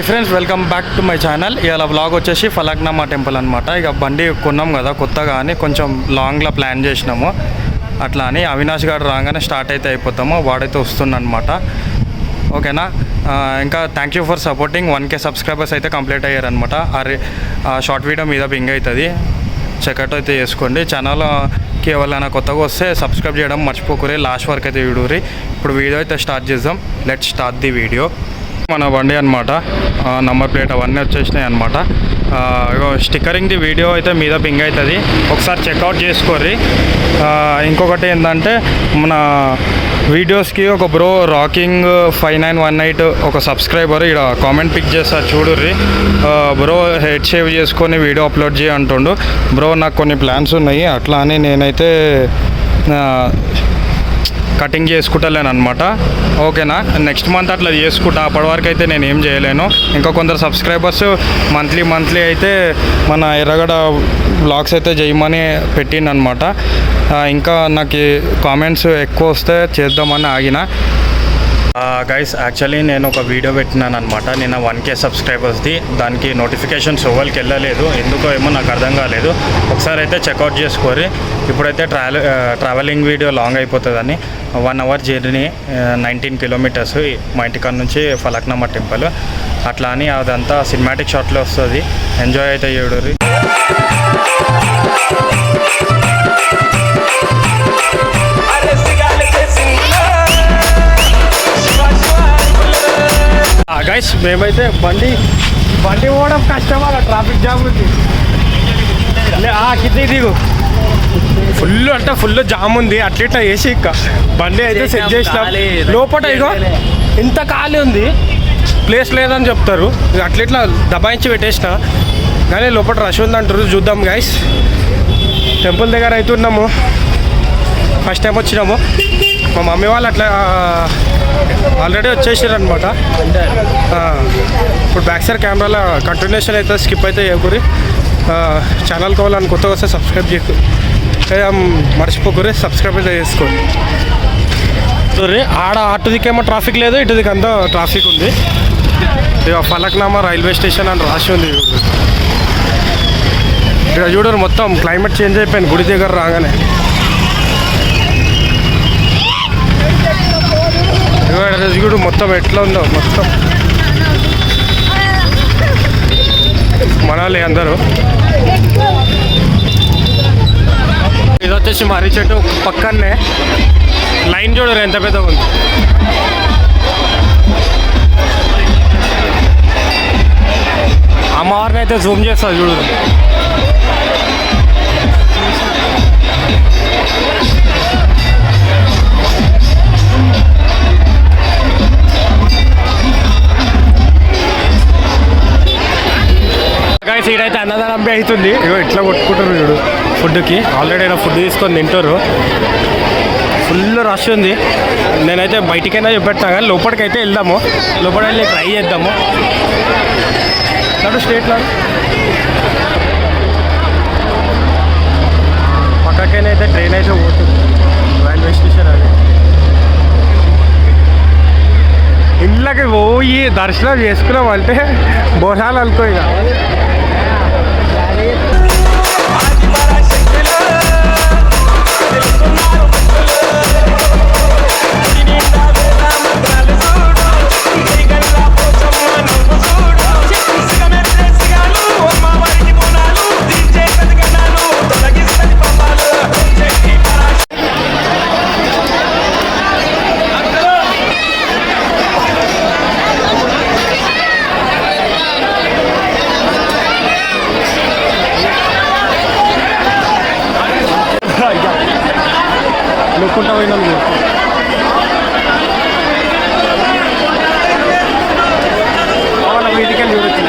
Hi friends, welcome back to my channel. ఇవాళ blog వచ్చేసి Falaknuma temple అనమాట. ఇక బండి కొన్నాం కదా కొత్తగా అని కొంచెం లాంగ్లో ప్లాన్ చేసినాము. అట్లా అని అవినాష్ గారు రాగానే స్టార్ట్ అయితే అయిపోతాము. వాడైతే వస్తుందన్నమాట. ఓకేనా. ఇంకా thank you for supporting. 1K subscribers అయితే కంప్లీట్ అయ్యారనమాట. ఆ షార్ట్ వీడియో మీద పింగ్ అవుతుంది, చెక్అవుట్ అయితే చేసుకోండి. ఛానల్కి ఎవరైనా కొత్తగా వస్తే సబ్స్క్రైబ్ చేయడం మర్చిపోకూరి. లాస్ట్ వరకు అయితే వీడియోరి. ఇప్పుడు వీడియో అయితే స్టార్ట్ చేద్దాం. Let's start the video. మన బండి అనమాట, నంబర్ ప్లేట్ అవన్నీ వచ్చేసినాయి అనమాట. స్టిక్కరింగ్ది వీడియో అయితే మీద పింగ్ అవుతుంది, ఒకసారి చెక్అవుట్ చేసుకోర్రి. ఇంకొకటి ఏంటంటే మన వీడియోస్కి ఒక బ్రో రాకింగ్ 5918 ఒక సబ్స్క్రైబర్ ఇక్కడ కామెంట్ పిక్ చేస్తారు చూడుర్రి. బ్రో హెడ్ సేవ్ చేసుకొని వీడియో అప్లోడ్ చేయ అంటుండు. బ్రో నాకు కొన్ని ప్లాన్స్ ఉన్నాయి, అట్లా అని నేనైతే కటింగ్ చేసుకుంటలేను అనమాట. ఓకేనా. నెక్స్ట్ మంత్ అట్లా చేసుకుంటా. అప్పటి వరకు అయితే నేను ఏం చేయలేను. ఇంకా కొందరు సబ్స్క్రైబర్స్ మంత్లీ అయితే మన ఎర్రగడ్డ బ్లాగ్స్ అయితే చేయమని పెట్టిందనమాట. ఇంకా నాకు కామెంట్స్ ఎక్కువ వస్తే చేద్దామని ఆగిన. గైస్, యాక్చువల్లీ నేను ఒక వీడియో పెట్టినాను అనమాట నిన్న 1K సబ్స్క్రైబర్స్ది. దానికి నోటిఫికేషన్స్ ఎవరికి వెళ్ళలేదు, ఎందుకో ఏమో నాకు అర్థం కాలేదు. ఒకసారి అయితే చెక్అవుట్ చేసుకోరి. ఇప్పుడైతే ట్రావెలింగ్ వీడియో లాంగ్ అయిపోతుందని 1 అవర్ జర్నీ, 19 కిలోమీటర్స్ మా ఇంటికాడ నుంచి ఫలక్నామా టెంపుల్. అట్లా అని అదంతా సినిమాటిక్ షాట్లో వస్తుంది. ఎంజాయ్ అయితే చేయడుర్రి. గైస్, మేమైతే బండి పోవడం కష్టం, అలా ట్రాఫిక్ జామ్ ఉంది. కింద దిగు, ఫుల్ అంటే ఫుల్ జామ్ ఉంది. అట్లా వేసి ఇక బండి అయితే సెట్ చేసినాం. లోపల ఇగో ఇంత ఖాళీ ఉంది, ప్లేస్ లేదని చెప్తారు. అట్లా దబాయించి పెట్టేసిన, కానీ లోపల రష్ ఉంది అంటారు. చూద్దాం గైస్. టెంపుల్ దగ్గర అయితే ఉన్నాము. ఫస్ట్ టైం వచ్చినాము. మా మమ్మీ వాళ్ళు అట్లా ఆల్రెడీ వచ్చేసారు అనమాట. ఇప్పుడు బ్యాక్ సైడ్ కెమెరాలో కంటిన్యూషన్ అయితే స్కిప్ అయితే చేయకూరి. ఛానల్ కావాలని కొత్తగా వస్తే సబ్స్క్రైబ్ మర్చిపోకూరి. సబ్స్క్రైబ్ అయితే చేసుకోండి. ఆడ అటు దిక్కేమో ట్రాఫిక్ లేదు, ఇటు దిక్కు అంతా ట్రాఫిక్ ఉంది. ఇక ఫలక్నామా రైల్వే స్టేషన్ అని రాసి ఉంది. ఇక్కడ చూడరు, మొత్తం క్లైమేట్ చేంజ్ అయిపోయింది గుడి దగ్గర రాగానే. కూడా మొత్తం ఎట్లా ఉందో మొత్తం మనాలి అందరూ. ఇది వచ్చేసి మర్రి చెట్టు పక్కనే లైన్ చూడరు ఎంత పెద్దగా ఉంది. అమ్మవారిని అయితే జూమ్ చేస్తారు చూడరు. సీడైతే అన్నదానం అవుతుంది. ఇగో ఇట్లా కొట్టుకుంటారు చూడు ఫుడ్కి. ఆల్రెడీ అయినా ఫుడ్ తీసుకొని తింటారు. ఫుల్ రష్ ఉంది. నేనైతే బయటికైనా చెప్పెట్టా, కానీ లోపలికైతే వెళ్దాము. లోపల వెళ్ళి ట్రై చేద్దాము. నాడు స్టేట్లో పక్కకైనా అయితే ట్రైన్ అయితే పోతుంది, రైల్వే స్టేషన్ అది. ఇంట్లోకి పోయి దర్శనం చేసుకున్నాం అంటే బోనాలు అనుకో. ఇక నొక్కుంటా పోయినాం. వీటికి చూడొచ్చు.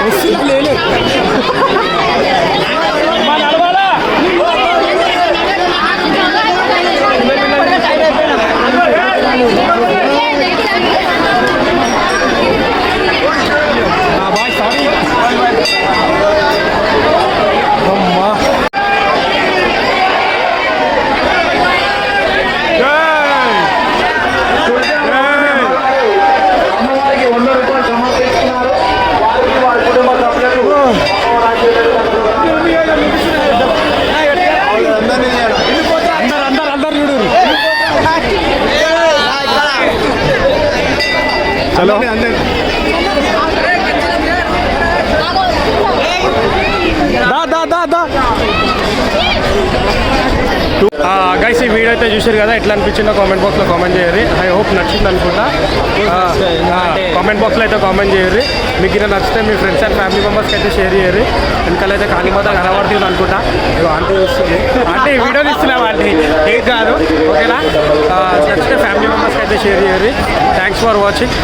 వస్తున్నా లేలే చలో గైస్ ఈ వీడియో అయితే చూసారు కదా ఎట్లా అనిపించిందో కామెంట్ బాక్స్లో కామెంట్ చేయరు. ఐ హోప్ నచ్చింది అనుకుంటా. కామెంట్ బాక్స్లో అయితే కామెంట్ చేయరు. మీకు ఇలా నచ్చితే మీ ఫ్రెండ్స్ అండ్ ఫ్యామిలీ మెంబర్స్కి అయితే షేర్ చేయరు. వెనకాలైతే కాళీమాత కనబడుతుంది అనుకుంటా. ఆంటీ చూస్తుంది, అంటే ఈ వీడియో తీస్తున్నాం ఆంటీ, ఏం కాదు ఓకేనా. నచ్చితే ఫ్యామిలీ మెంబర్స్కి అయితే షేర్ చేయరు. Thanks for watching.